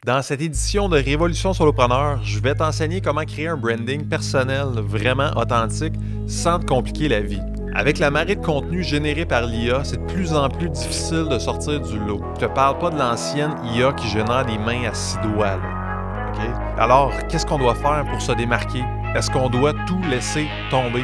Dans cette édition de Révolution Solopreneur, je vais t'enseigner comment créer un branding personnel vraiment authentique sans te compliquer la vie. Avec la marée de contenu généré par l'IA, c'est de plus en plus difficile de sortir du lot. Je te parle pas de l'ancienne IA qui génère des mains à 6 doigts. Là. Okay? Alors, qu'est-ce qu'on doit faire pour se démarquer? Est-ce qu'on doit tout laisser tomber?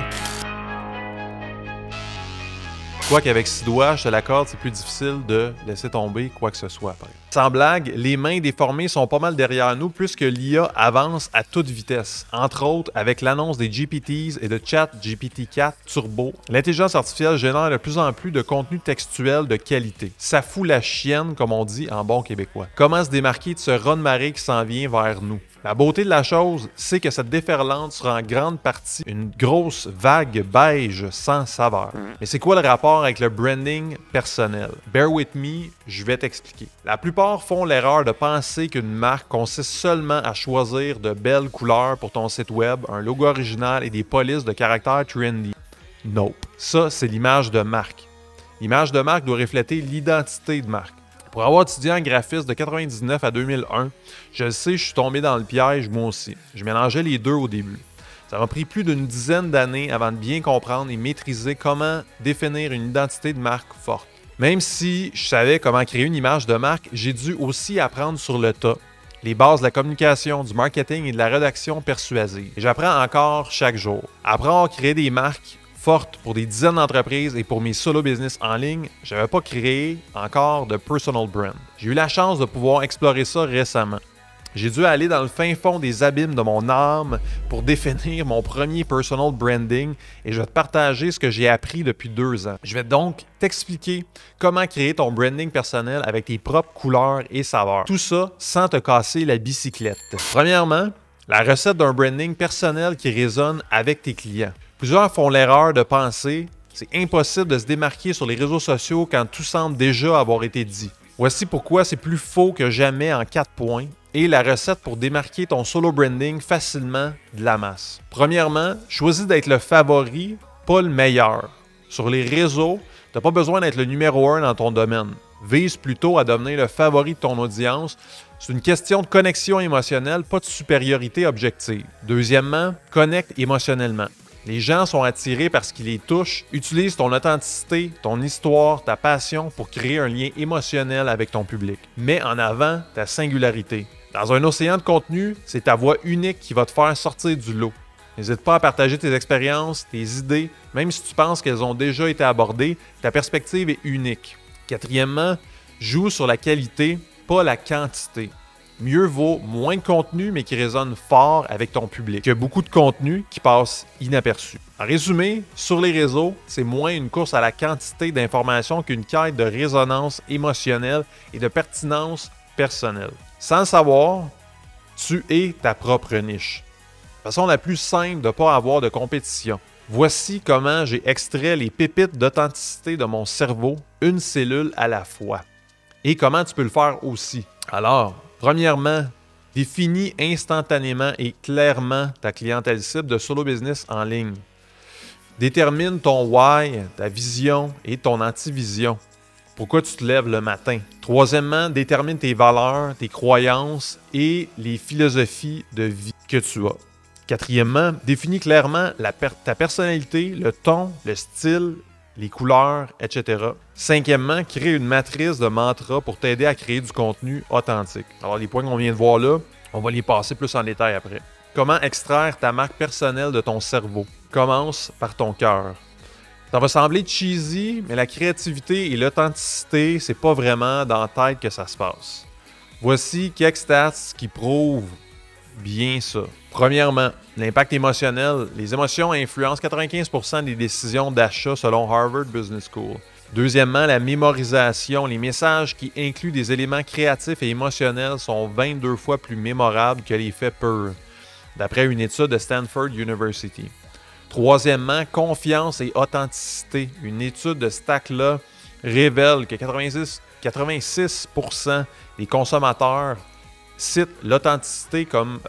Quoi qu'avec 6 doigts, je te l'accorde, c'est plus difficile de laisser tomber quoi que ce soit après. Sans blague, les mains déformées sont pas mal derrière nous puisque l'IA avance à toute vitesse. Entre autres, avec l'annonce des GPTs et de ChatGPT-4 Turbo, l'intelligence artificielle génère de plus en plus de contenu textuel de qualité. Ça fout la chienne, comme on dit en bon québécois. Comment se démarquer de ce raz-de-marée qui s'en vient vers nous? La beauté de la chose, c'est que cette déferlante sera en grande partie une grosse vague beige sans saveur. Mais c'est quoi le rapport avec le branding personnel? Bear with me, je vais t'expliquer. La plupart font l'erreur de penser qu'une marque consiste seulement à choisir de belles couleurs pour ton site web, un logo original et des polices de caractères trendy. Nope. Ça, c'est l'image de marque. L'image de marque doit refléter l'identité de marque. Pour avoir étudié en graphisme de 1999 à 2001, je le sais, je suis tombé dans le piège moi aussi. Je mélangeais les deux au début. Ça m'a pris plus d'une dizaine d'années avant de bien comprendre et maîtriser comment définir une identité de marque forte. Même si je savais comment créer une image de marque, j'ai dû aussi apprendre sur le tas les bases de la communication, du marketing et de la rédaction persuasive. Et j'apprends encore chaque jour. Apprendre à créer des marques forte pour des dizaines d'entreprises et pour mes solo business en ligne, je n'avais pas créé encore de personal brand. J'ai eu la chance de pouvoir explorer ça récemment. J'ai dû aller dans le fin fond des abîmes de mon âme pour définir mon premier personal branding et je vais te partager ce que j'ai appris depuis 2 ans. Je vais donc t'expliquer comment créer ton branding personnel avec tes propres couleurs et saveurs. Tout ça sans te casser la bicyclette. Premièrement, la recette d'un branding personnel qui résonne avec tes clients. Plusieurs font l'erreur de penser que c'est impossible de se démarquer sur les réseaux sociaux quand tout semble déjà avoir été dit. Voici pourquoi c'est plus faux que jamais en 4 points et la recette pour démarquer ton solo branding facilement de la masse. Premièrement, choisis d'être le favori, pas le meilleur. Sur les réseaux, tu n'as pas besoin d'être le numéro 1 dans ton domaine. Vise plutôt à devenir le favori de ton audience. C'est une question de connexion émotionnelle, pas de supériorité objective. Deuxièmement, connecte émotionnellement. Les gens sont attirés par ce qui les touche. Utilise ton authenticité, ton histoire, ta passion pour créer un lien émotionnel avec ton public. Mets en avant ta singularité. Dans un océan de contenu, c'est ta voix unique qui va te faire sortir du lot. N'hésite pas à partager tes expériences, tes idées, même si tu penses qu'elles ont déjà été abordées, ta perspective est unique. Quatrièmement, joue sur la qualité, pas la quantité. Mieux vaut moins de contenu, mais qui résonne fort avec ton public, que beaucoup de contenu qui passe inaperçu. En résumé, sur les réseaux, c'est moins une course à la quantité d'informations qu'une quête de résonance émotionnelle et de pertinence personnelle. Sans le savoir, tu es ta propre niche. La façon la plus simple de ne pas avoir de compétition. Voici comment j'ai extrait les pépites d'authenticité de mon cerveau, une cellule à la fois. Et comment tu peux le faire aussi. Alors, premièrement, définis instantanément et clairement ta clientèle cible de solo business en ligne. Détermine ton why, ta vision et ton anti-vision. Pourquoi tu te lèves le matin? Troisièmement, détermine tes valeurs, tes croyances et les philosophies de vie que tu as. Quatrièmement, définis clairement ta personnalité, le ton, le style, les couleurs, etc. Cinquièmement, crée une matrice de mantras pour t'aider à créer du contenu authentique. Alors, les points qu'on vient de voir là, on va les passer plus en détail après. Comment extraire ta marque personnelle de ton cerveau? Commence par ton cœur. Ça va sembler cheesy, mais la créativité et l'authenticité, c'est pas vraiment dans la tête que ça se passe. Voici quelques stats qui prouvent bien ça. Premièrement, l'impact émotionnel. Les émotions influencent 95% des décisions d'achat selon Harvard Business School. Deuxièmement, la mémorisation. Les messages qui incluent des éléments créatifs et émotionnels sont 22 fois plus mémorables que les faits purs, d'après une étude de Stanford University. Troisièmement, confiance et authenticité. Une étude de Stackla révèle que 86% des consommateurs citent l'authenticité comme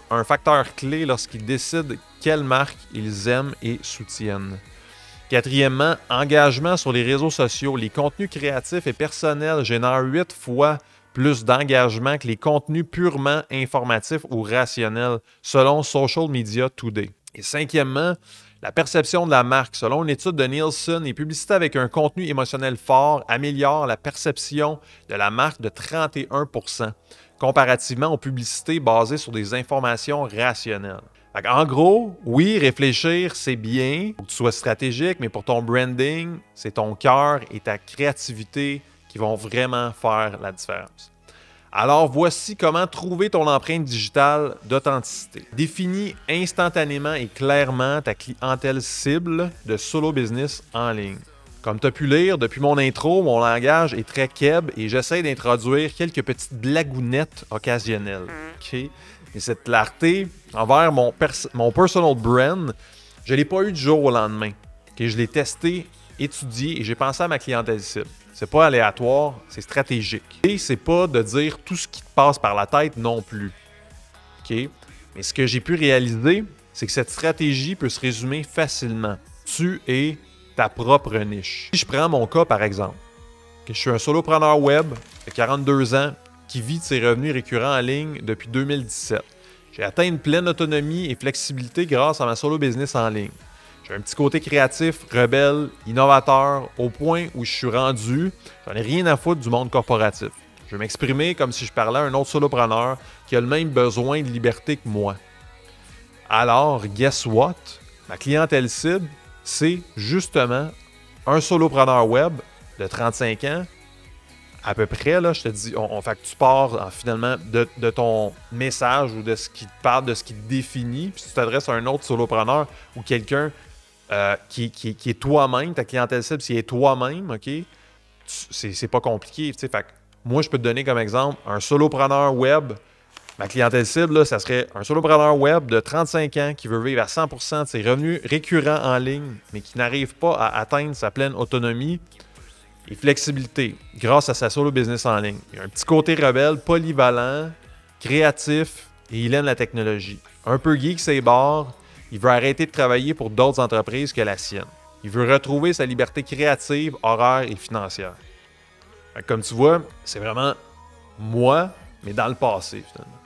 un facteur clé lorsqu'ils décident quelle marque ils aiment et soutiennent. Quatrièmement, engagement sur les réseaux sociaux. Les contenus créatifs et personnels génèrent 8 fois plus d'engagement que les contenus purement informatifs ou rationnels, selon Social Media Today. Et cinquièmement, la perception de la marque. Selon une étude de Nielsen, les publicités avec un contenu émotionnel fort améliorent la perception de la marque de 31%, comparativement aux publicités basées sur des informations rationnelles. En gros, oui, réfléchir, c'est bien, pour que tu sois stratégique, mais pour ton branding, c'est ton cœur et ta créativité qui vont vraiment faire la différence. Alors, voici comment trouver ton empreinte digitale d'authenticité. Définis instantanément et clairement ta clientèle cible de solo business en ligne. Comme tu as pu lire, depuis mon intro, mon langage est très keb et j'essaie d'introduire quelques petites blagounettes occasionnelles. Okay? Et cette clarté envers mon personal brand, je ne l'ai pas eu du jour au lendemain. Okay? Je l'ai testé, étudié et j'ai pensé à ma clientèle cible. C'est pas aléatoire, c'est stratégique. Et c'est pas de dire tout ce qui te passe par la tête non plus. OK? Mais ce que j'ai pu réaliser, c'est que cette stratégie peut se résumer facilement. Tu es ta propre niche. Si je prends mon cas par exemple, que je suis un solopreneur web de 42 ans qui vit de ses revenus récurrents en ligne depuis 2017. J'ai atteint une pleine autonomie et flexibilité grâce à ma solo business en ligne. J'ai un petit côté créatif, rebelle, innovateur, au point où je suis rendu, j'en ai rien à foutre du monde corporatif. Je veux m'exprimer comme si je parlais à un autre solopreneur qui a le même besoin de liberté que moi. Alors, guess what? Ma clientèle cible, c'est justement un solopreneur web de 35 ans, à peu près, là, je te dis, fait que tu pars finalement de ton message ou de ce qui te parle, de ce qui te définit, puis tu t'adresses à un autre solopreneur ou quelqu'un qui est toi-même, ta clientèle cible, c'est toi-même, OK? C'est pas compliqué, tu sais. Fait que moi, je peux te donner comme exemple un solopreneur web. Ma clientèle cible, là, ça serait un solopreneur web de 35 ans qui veut vivre à 100% de ses revenus récurrents en ligne, mais qui n'arrive pas à atteindre sa pleine autonomie et flexibilité grâce à sa solo business en ligne. Il y a un petit côté rebelle, polyvalent, créatif et il aime la technologie. Un peu geek, c'est barre. Il veut arrêter de travailler pour d'autres entreprises que la sienne. Il veut retrouver sa liberté créative, horaire et financière. Comme tu vois, c'est vraiment moi, mais dans le passé, finalement.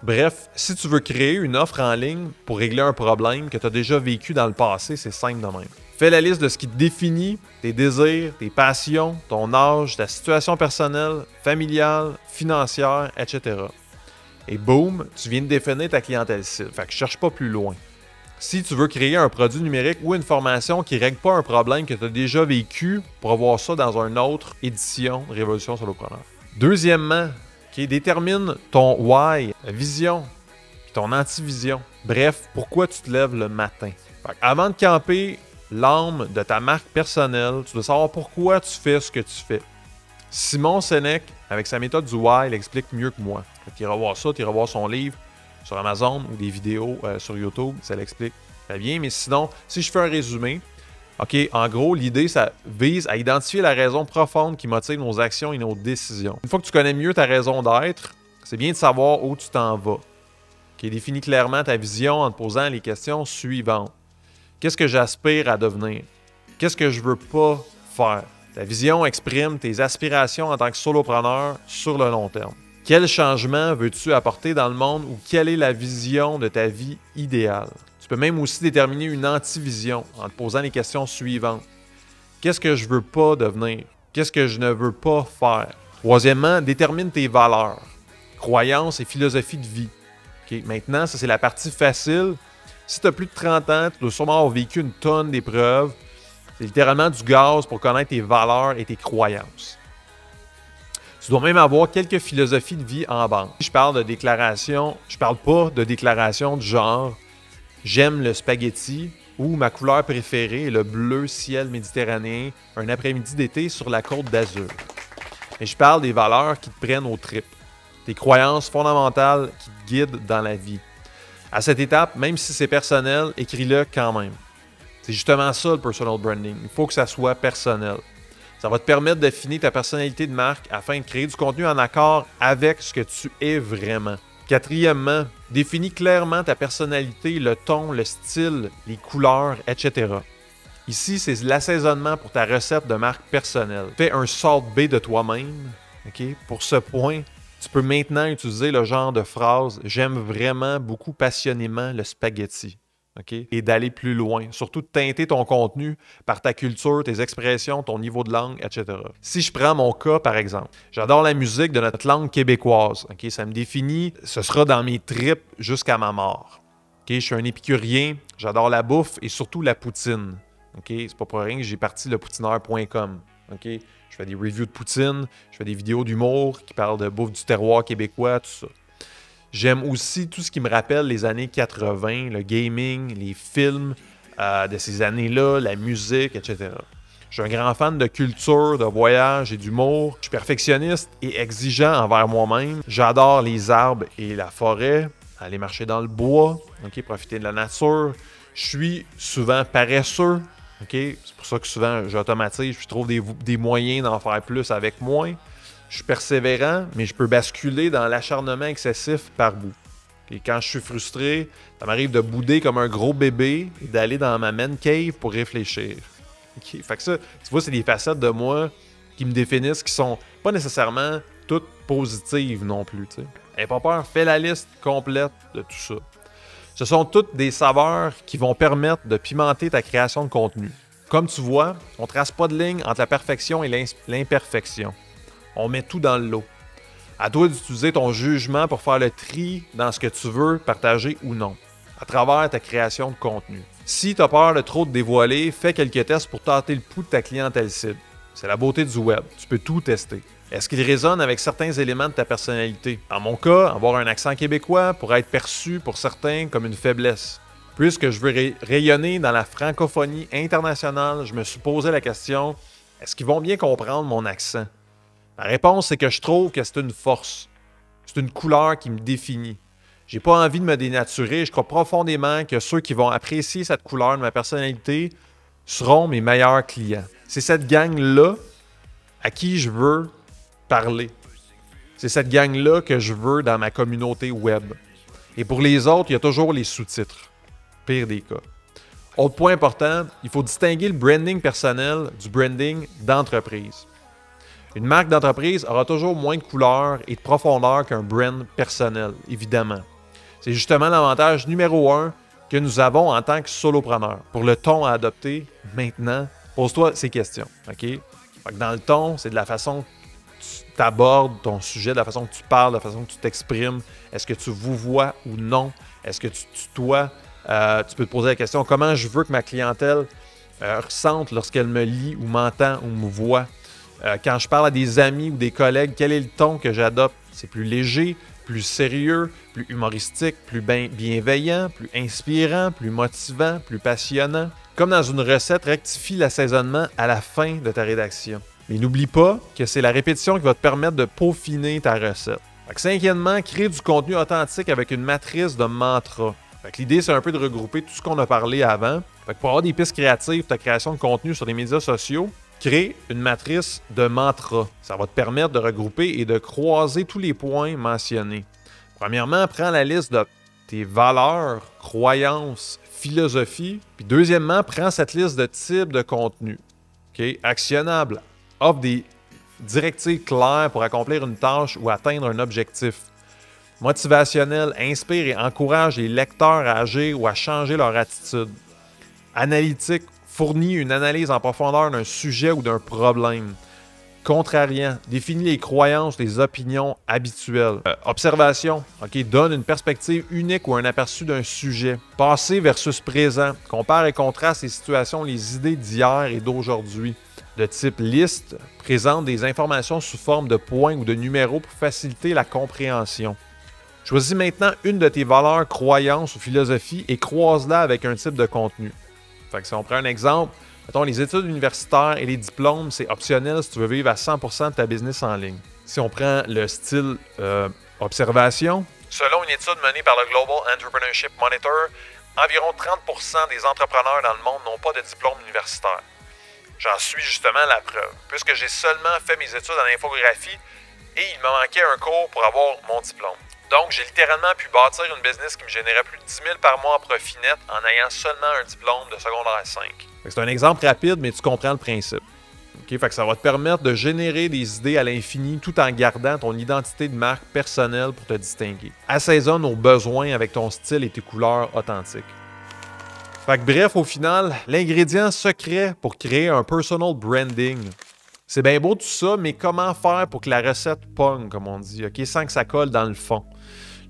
Bref, si tu veux créer une offre en ligne pour régler un problème que tu as déjà vécu dans le passé, c'est simple de même. Fais la liste de ce qui te définit, tes désirs, tes passions, ton âge, ta situation personnelle, familiale, financière, etc. Et boum, tu viens de définir ta clientèle cible. Fait que je cherche pas plus loin. Si tu veux créer un produit numérique ou une formation qui ne règle pas un problème que tu as déjà vécu, pour avoir ça dans une autre édition de Révolution Solopreneur. Deuxièmement, détermine ton why, ta vision, puis ton anti-vision. Bref, pourquoi tu te lèves le matin. Avant de camper l'âme de ta marque personnelle, tu dois savoir pourquoi tu fais ce que tu fais. Simon Sinek, avec sa méthode du why, l'explique mieux que moi. Tu iras voir ça, tu iras voir son livre sur Amazon ou des vidéos sur YouTube, ça l'explique très bien. Mais sinon, si je fais un résumé, OK, en gros, l'idée, ça vise à identifier la raison profonde qui motive nos actions et nos décisions. Une fois que tu connais mieux ta raison d'être, c'est bien de savoir où tu t'en vas. OK, définis clairement ta vision en te posant les questions suivantes. Qu'est-ce que j'aspire à devenir? Qu'est-ce que je veux pas faire? Ta vision exprime tes aspirations en tant que solopreneur sur le long terme. Quel changement veux-tu apporter dans le monde ou quelle est la vision de ta vie idéale? Tu peux même aussi déterminer une anti-vision en te posant les questions suivantes. Qu'est-ce que je veux pas devenir? Qu'est-ce que je ne veux pas faire? Troisièmement, détermine tes valeurs, croyances et philosophie de vie. Okay? Maintenant, ça c'est la partie facile. Si tu as plus de 30 ans, tu dois sûrement avoir vécu une tonne d'épreuves. C'est littéralement du gaz pour connaître tes valeurs et tes croyances. Tu dois même avoir quelques philosophies de vie en banque. Je parle de déclaration, je parle pas de déclaration du genre « J'aime le spaghetti » ou « Ma couleur préférée est le bleu ciel méditerranéen un après-midi d'été sur la côte d'Azur ». Mais je parle des valeurs qui te prennent aux tripes, tes croyances fondamentales qui te guident dans la vie. À cette étape, même si c'est personnel, écris-le quand même. C'est justement ça le personal branding. Il faut que ça soit personnel. Ça va te permettre d'affiner ta personnalité de marque afin de créer du contenu en accord avec ce que tu es vraiment. Quatrièmement, définis clairement ta personnalité, le ton, le style, les couleurs, etc. Ici, c'est l'assaisonnement pour ta recette de marque personnelle. Fais un Salt Bae de toi-même OK? Pour ce point, tu peux maintenant utiliser le genre de phrase « J'aime vraiment beaucoup passionnément le spaghetti ». Okay? Et d'aller plus loin. Surtout de teinter ton contenu par ta culture, tes expressions, ton niveau de langue, etc. Si je prends mon cas, par exemple, j'adore la musique de notre langue québécoise. Okay? Ça me définit, ce sera dans mes tripes jusqu'à ma mort. Okay? Je suis un épicurien, j'adore la bouffe et surtout la poutine. Okay? C'est pas pour rien que j'ai parti lepoutинeur.com. Okay? Je fais des reviews de poutine, je fais des vidéos d'humour qui parlent de bouffe du terroir québécois, tout ça. J'aime aussi tout ce qui me rappelle les années 80, le gaming, les films de ces années-là, la musique, etc. Je suis un grand fan de culture, de voyage et d'humour. Je suis perfectionniste et exigeant envers moi-même. J'adore les arbres et la forêt, aller marcher dans le bois, okay, profiter de la nature. Je suis souvent paresseux. Okay? C'est pour ça que souvent j'automatise, je trouve des moyens d'en faire plus avec moins. Je suis persévérant, mais je peux basculer dans l'acharnement excessif par bout. Et quand je suis frustré, ça m'arrive de bouder comme un gros bébé et d'aller dans ma man cave pour réfléchir. Okay? Fait que ça, tu vois, c'est des facettes de moi qui me définissent, qui sont pas nécessairement toutes positives non plus. T'sais. N'aie pas peur, fais la liste complète de tout ça. Ce sont toutes des saveurs qui vont permettre de pimenter ta création de contenu. Comme tu vois, on ne trace pas de ligne entre la perfection et l'imperfection. On met tout dans le lot. À toi d'utiliser ton jugement pour faire le tri dans ce que tu veux partager ou non, à travers ta création de contenu. Si tu as peur de trop te dévoiler, fais quelques tests pour tâter le pouls de ta clientèle cible. C'est la beauté du web. Tu peux tout tester. Est-ce qu'il résonne avec certains éléments de ta personnalité? Dans mon cas, avoir un accent québécois pourrait être perçu pour certains comme une faiblesse. Puisque je veux rayonner dans la francophonie internationale, je me suis posé la question, est-ce qu'ils vont bien comprendre mon accent? La réponse, c'est que je trouve que c'est une force. C'est une couleur qui me définit. J'ai pas envie de me dénaturer. Je crois profondément que ceux qui vont apprécier cette couleur de ma personnalité seront mes meilleurs clients. C'est cette gang-là à qui je veux parler. C'est cette gang-là que je veux dans ma communauté web. Et pour les autres, il y a toujours les sous-titres. Pire des cas. Autre point important, il faut distinguer le branding personnel du branding d'entreprise. Une marque d'entreprise aura toujours moins de couleur et de profondeur qu'un brand personnel, évidemment. C'est justement l'avantage numéro 1 que nous avons en tant que solopreneur. Pour le ton à adopter, maintenant, pose-toi ces questions. Okay? Fait que dans le ton, c'est de la façon que tu abordes ton sujet, de la façon que tu parles, de la façon que tu t'exprimes. Est-ce que tu vouvoies ou non? Est-ce que tu tutoies? Tu peux te poser la question, comment je veux que ma clientèle ressente lorsqu'elle me lit ou m'entend ou me voit? Quand je parle à des amis ou des collègues, quel est le ton que j'adopte? C'est plus léger, plus sérieux, plus humoristique, plus bienveillant, plus inspirant, plus motivant, plus passionnant. Comme dans une recette, rectifie l'assaisonnement à la fin de ta rédaction. Mais n'oublie pas que c'est la répétition qui va te permettre de peaufiner ta recette. Cinquièmement, crée du contenu authentique avec une matrice de mantras. L'idée, c'est un peu de regrouper tout ce qu'on a parlé avant. Pour avoir des pistes créatives, ta création de contenu sur les médias sociaux, crée une matrice de mantras. Ça va te permettre de regrouper et de croiser tous les points mentionnés. Premièrement, prends la liste de tes valeurs, croyances, philosophies. Puis deuxièmement, prends cette liste de types de contenu. Okay? Actionnable. Offre des directives claires pour accomplir une tâche ou atteindre un objectif. Motivationnel, inspire et encourage les lecteurs à agir ou à changer leur attitude. Analytique, fournit une analyse en profondeur d'un sujet ou d'un problème. Contrariant, définit les croyances, les opinions habituelles. Observation, donne une perspective unique ou un aperçu d'un sujet. Passé versus présent, compare et contraste les situations, les idées d'hier et d'aujourd'hui. De type liste, présente des informations sous forme de points ou de numéros pour faciliter la compréhension. Choisis maintenant une de tes valeurs, croyances ou philosophies et croise-la avec un type de contenu. Fait que si on prend un exemple, mettons les études universitaires et les diplômes, c'est optionnel si tu veux vivre à 100% de ta business en ligne. Si on prend le style observation, selon une étude menée par le Global Entrepreneurship Monitor, environ 30% des entrepreneurs dans le monde n'ont pas de diplôme universitaire. J'en suis justement la preuve, puisque j'ai seulement fait mes études en infographie et il me manquait un cours pour avoir mon diplôme. Donc, j'ai littéralement pu bâtir une business qui me générait plus de 10 000 par mois en profit net en ayant seulement un diplôme de secondaire 5. C'est un exemple rapide, mais tu comprends le principe. Okay? Fait que ça va te permettre de générer des idées à l'infini tout en gardant ton identité de marque personnelle pour te distinguer. Assaisonne aux besoins avec ton style et tes couleurs authentiques. Fait que bref, au final, l'ingrédient secret pour créer un personal branding. C'est bien beau tout ça, mais comment faire pour que la recette pogne, comme on dit, ok, sans que ça colle dans le fond?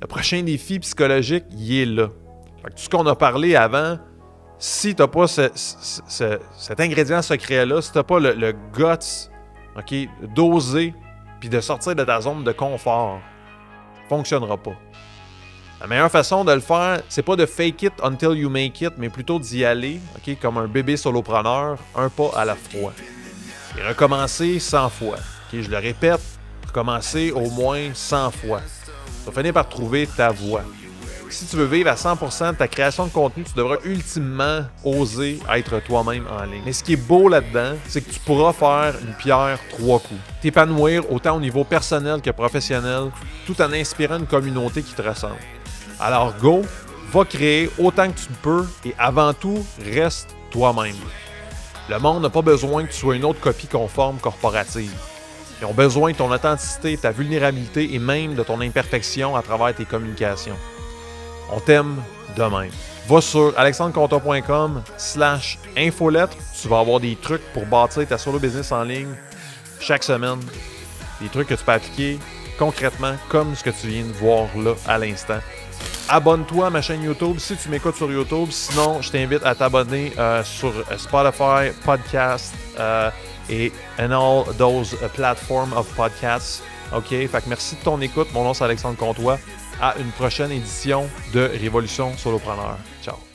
Le prochain défi psychologique, il est là. Fait que tout ce qu'on a parlé avant, si tu n'as pas cet ingrédient secret-là, si tu n'as pas le guts, okay, d'oser puis de sortir de ta zone de confort, ça ne fonctionnera pas. La meilleure façon de le faire, c'est pas de fake it until you make it, mais plutôt d'y aller, okay, comme un bébé solopreneur, un pas à la fois. Et recommencer 100 fois. Okay, je le répète, recommencer au moins 100 fois. Tu vas finir par trouver ta voie. Si tu veux vivre à 100% de ta création de contenu, tu devras ultimement oser être toi-même en ligne. Mais ce qui est beau là-dedans, c'est que tu pourras faire une pierre 3 coups. T'épanouir autant au niveau personnel que professionnel, tout en inspirant une communauté qui te ressemble. Alors go, va créer autant que tu peux et avant tout, reste toi-même. Le monde n'a pas besoin que tu sois une autre copie conforme corporative. Ils ont besoin de ton authenticité, ta vulnérabilité et même de ton imperfection à travers tes communications. On t'aime de même. Va sur alexandreconton.com/infolettre. Tu vas avoir des trucs pour bâtir ta solo business en ligne chaque semaine. Des trucs que tu peux appliquer concrètement comme ce que tu viens de voir là à l'instant. Abonne-toi à ma chaîne YouTube si tu m'écoutes sur YouTube. Sinon, je t'invite à t'abonner sur Spotify, Podcast et all those platforms of podcasts. OK? Fait que merci de ton écoute. Mon nom, c'est Alexandre Comtois. À une prochaine édition de Révolution Solopreneur. Ciao!